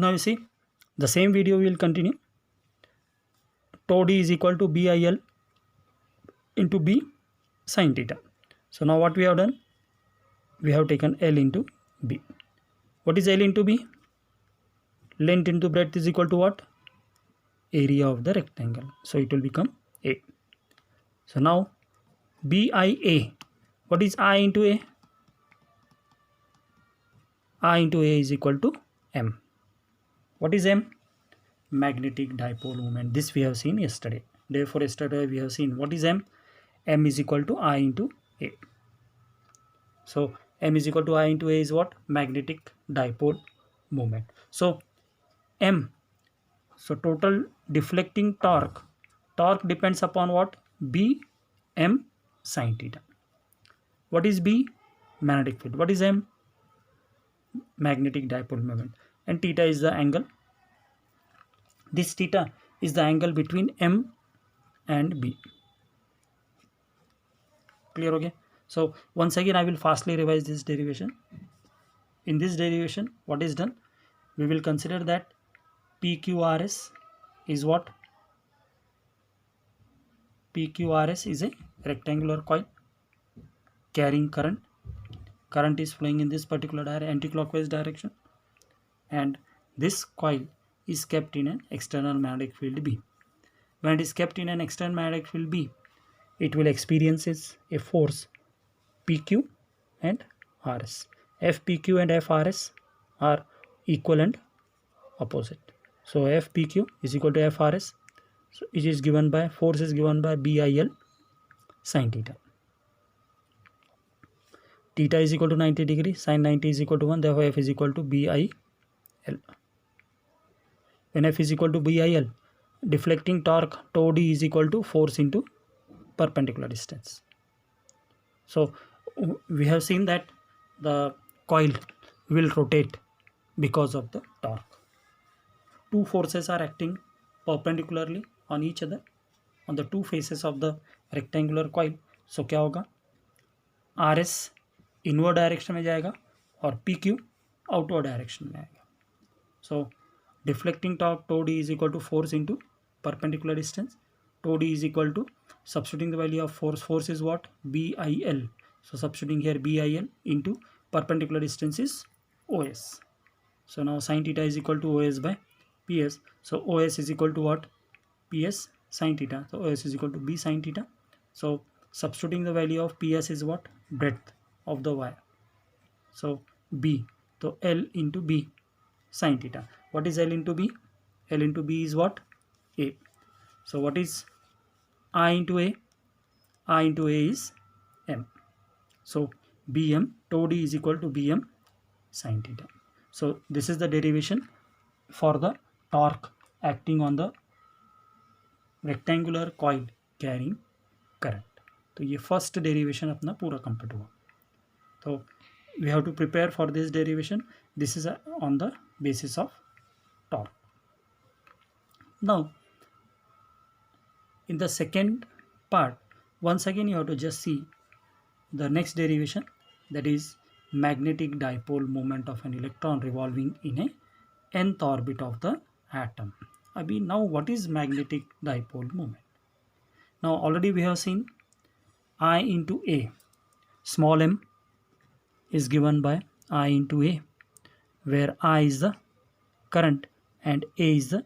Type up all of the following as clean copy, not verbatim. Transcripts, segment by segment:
Now you see the same video will continue. Tau d is equal to BIL into B sin theta. So now what we have done? We have taken L into B. What is L into B? Length into breadth is equal to what? Area of the rectangle. So it will become A. So now BIA. What is I into A? I into A is equal to M. What is M? Magnetic dipole moment. This we have seen yesterday. Therefore yesterday we have seen what is M? M is equal to I into A. So M is equal to I into A is what? Magnetic dipole moment. So M. So total deflecting torque. Torque depends upon what? B M sin theta. What is B? Magnetic field. What is M? Magnetic dipole moment. And theta is the angle. This theta is the angle between M and B. Clear? Okay. So once again I will fastly revise this derivation. In this derivation, what is done? We will consider that PQRS is what? PQRS is a rectangular coil carrying current. Current is flowing in this particular anti-clockwise direction, and this coil is kept in an external magnetic field B. When it is kept in an external magnetic field B, it will experience a force PQ and RS. FPQ and FRS are equal and opposite. So FPQ is equal to FRS. So it is given by, force is given by BIL sin theta. Theta is equal to 90 degree, sin 90 is equal to 1, therefore F is equal to BIL. When F is equal to BIL, deflecting torque tau d is equal to force into perpendicular distance. So we have seen that the coil will rotate because of the torque. Two forces are acting perpendicularly on each other on the two faces of the rectangular coil. So क्या होगा? RS inward direction में जाएगा और PQ outward direction में आएगा. So deflecting torque tau d is equal to force into perpendicular distance. Tau d is equal to, substituting the value of force. Force is what? BIL. So substituting here BIL into perpendicular distance is OS. So now sin theta is equal to OS by PS. So OS is equal to what? PS sin theta. So OS is equal to B sin theta. So substituting the value of PS is what? Breadth of the wire. So B. So L into B sin theta. What is L into B? L into B is what? A. So what is I into A? I into A is M. So BM tau d is equal to BM sin theta. So this is the derivation for the torque acting on the rectangular coil carrying current. तो ये first derivation अपना पूरा complete हुआ. तो we have to prepare for this derivation. This is on the basis of torque. Now in the second part, once again you have to just see the next derivation, that is magnetic dipole moment of an electron revolving in a nth orbit of the atom. Abhi, now what is magnetic dipole moment? Now already we have seen I into A. Small m is given by I into A, where I is the current and A is the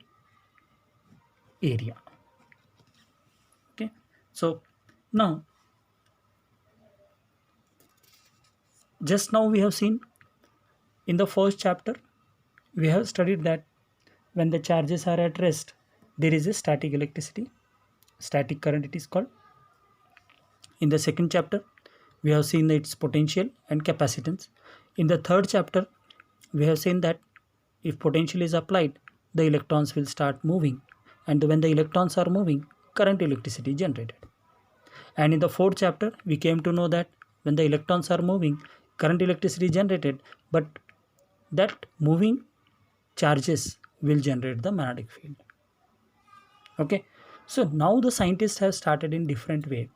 area. Okay, so now just now we have seen in the first chapter, we have studied that when the charges are at rest, there is a static electricity, static current it is called. In the second chapter, we have seen its potential and capacitance. In the third chapter, we have seen that if potential is applied, the electrons will start moving, and when the electrons are moving, current electricity is generated. And in the fourth chapter, we came to know that when the electrons are moving, current electricity is generated, but that moving charges will generate the magnetic field. Okay, so now the scientists have started in different way,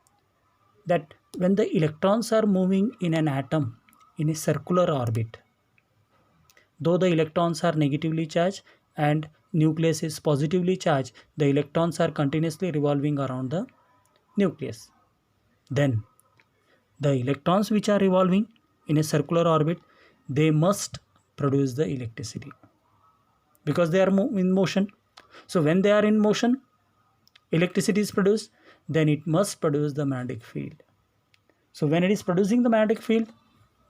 that when the electrons are moving in an atom in a circular orbit, though the electrons are negatively charged and nucleus is positively charged, the electrons are continuously revolving around the nucleus. Then the electrons which are revolving in a circular orbit, they must produce the electricity because they are in motion. So when they are in motion, electricity is produced, then it must produce the magnetic field. So when it is producing the magnetic field,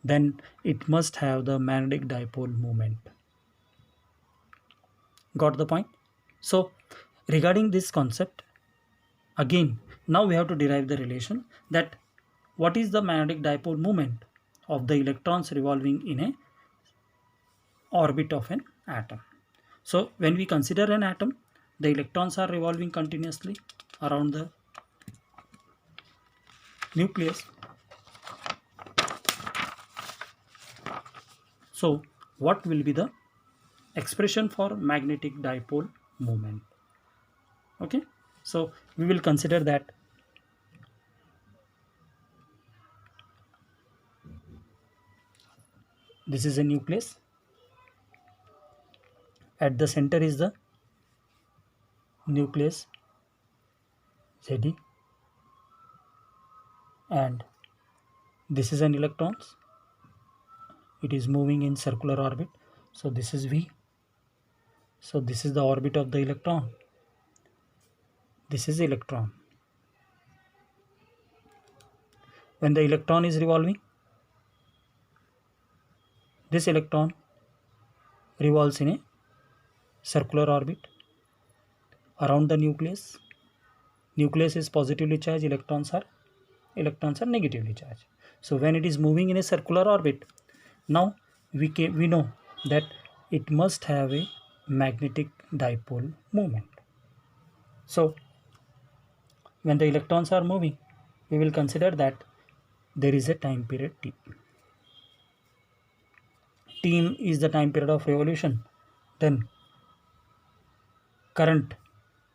then it must have the magnetic dipole moment. Got the point? So regarding this concept, again, now we have to derive the relation that what is the magnetic dipole moment of the electrons revolving in a orbit of an atom. So when we consider an atom, the electrons are revolving continuously around the nucleus. So what will be the expression for magnetic dipole moment? Okay, so we will consider that this is a nucleus. At the center is the nucleus Ze, and this is an electrons. It is moving in circular orbit. So this is V. So this is the orbit of the electron. This is electron. When the electron is revolving, this electron revolves in a circular orbit around the nucleus. Nucleus is positively charged, electrons are negatively charged. So when it is moving in a circular orbit, now we know that it must have a magnetic dipole moment. So when the electrons are moving, we will consider that there is a time period t. T is the time period of revolution. Then current,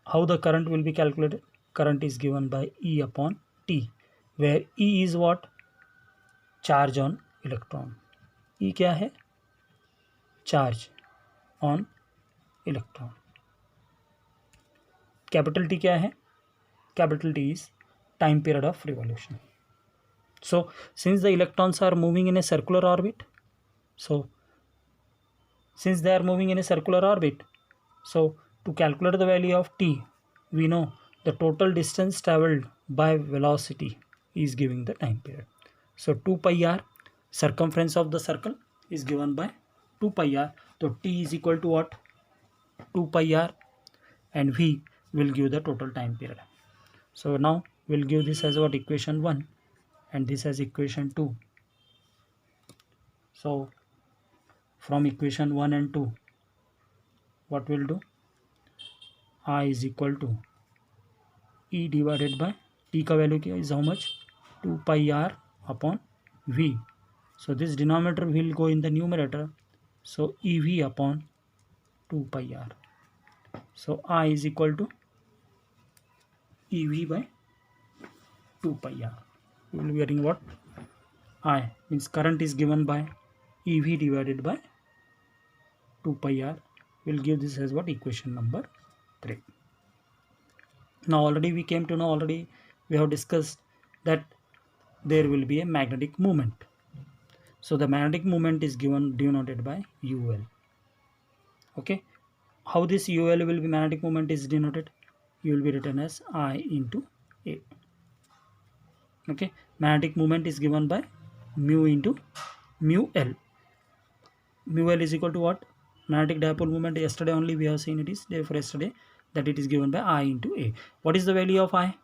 how the current will be calculated? Current is given by E upon T, where E is what? Charge on electron. E क्या है? Charge on electron. Capital T क्या है? Capital T is time period of revolution. So since the electrons are moving in a circular orbit, so since they are moving in a circular orbit, so to calculate the value of T, we know the total distance traveled by velocity is giving the time period. So 2 pi r, circumference of the circle is given by 2 pi r. So T is equal to what? 2 pi r, and V will give the total time period. So now we'll give this as what? Equation 1, and this as equation 2. So from equation 1 and 2, what we'll do? I is equal to E divided by T का value is how much? 2 pi r upon V. So this denominator will go in the numerator. So EV upon 2 pi r. So I is equal to EV by 2 pi r. We will be getting what? I means current is given by EV divided by 2 pi r. We'll give this as what? Equation number 3. Now already we came to know, already we have discussed that there will be a magnetic moment. So the magnetic moment is given denoted by UL. Okay, how this UL will be magnetic moment is denoted? You will be written as I into A. Okay, magnetic moment is given by mu into mu L. Mu L is equal to what? Magnetic dipole moment. Yesterday only we have seen it is day for yesterday, that it is given by I into A. What is the value of I?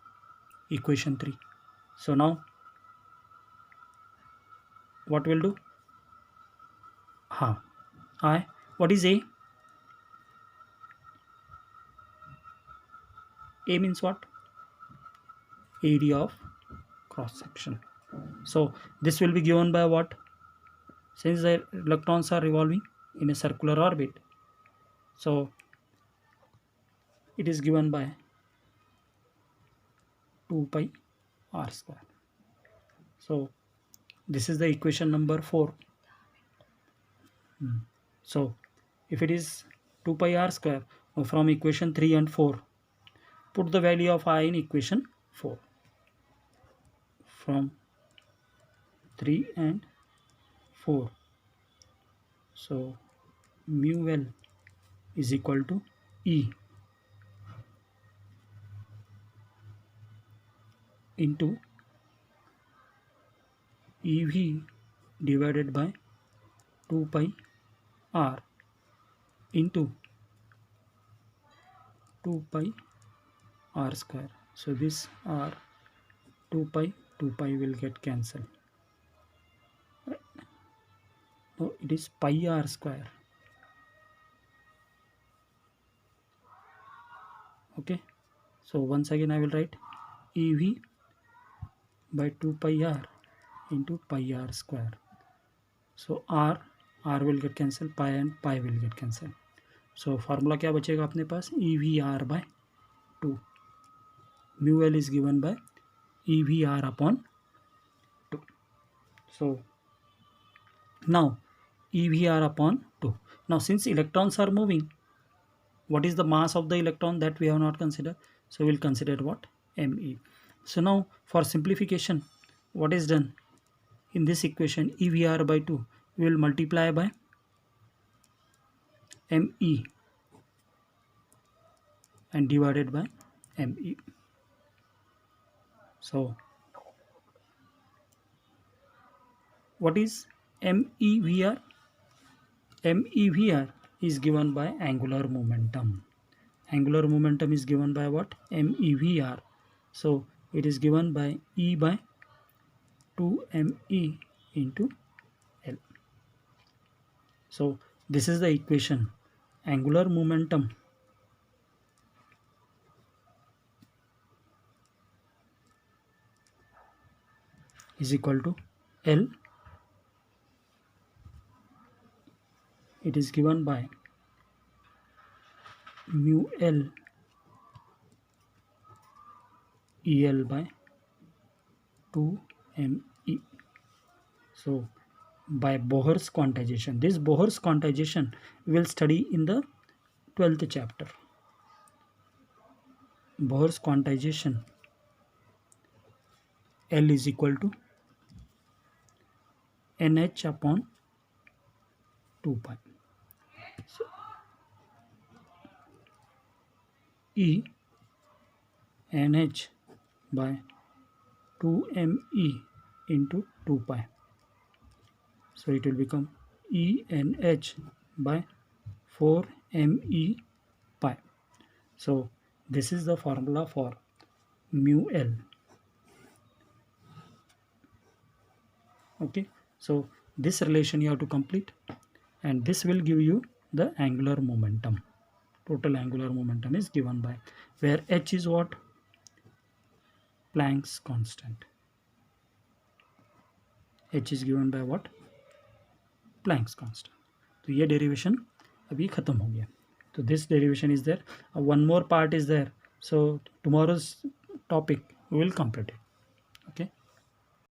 Equation 3. So now what we'll do? I. What is A? A means what? Area of cross section. So this will be given by what? Since the electrons are revolving in a circular orbit, so it is given by 2 pi r square. So this is the equation number 4. So if it is 2 pi r square, from equation 3 and 4, put the value of I in equation 4. From 3 and 4, so mu L is equal to E into EV divided by 2 pi r into 2 pi r square. So this r 2 pi will get cancelled. No, it is pi r square. Okay, so once again I will write EV by 2 pi r into pi r square. So r will get cancelled, pi and pi will get cancelled. So formula क्या बचेगा अपने पास, E V R by 2. Mu L is given by E V R upon 2. So now E V R upon 2. Now since electrons are moving, what is the mass of the electron that we have not considered? So we'll consider what? Me. So now for simplification, what is done in this equation? E V R by 2 we will multiply by Me and divided by Me. So what is MEVR? MEVR is given by angular momentum. Angular momentum is given by what? MEVR. So it is given by E by 2me into L. So this is the equation. Angular momentum is equal to L. It is given by mu L EL by 2me. So by Bohr's quantization, this Bohr's quantization we will study in the 12th chapter. Bohr's quantization, L is equal to NH upon 2 pi. So E NH by 2me into 2 pi. So it will become ENH by 4me pi. So this is the formula for mu L. Okay, so this relation you have to complete, and this will give you the angular momentum. Total angular momentum is given by, where H is what? Planck's constant. H is given by what? Planck's constant. तो ये derivation अभी खत्म हो गया. So this derivation is there. One more part is there. So tomorrow's topic we will complete it.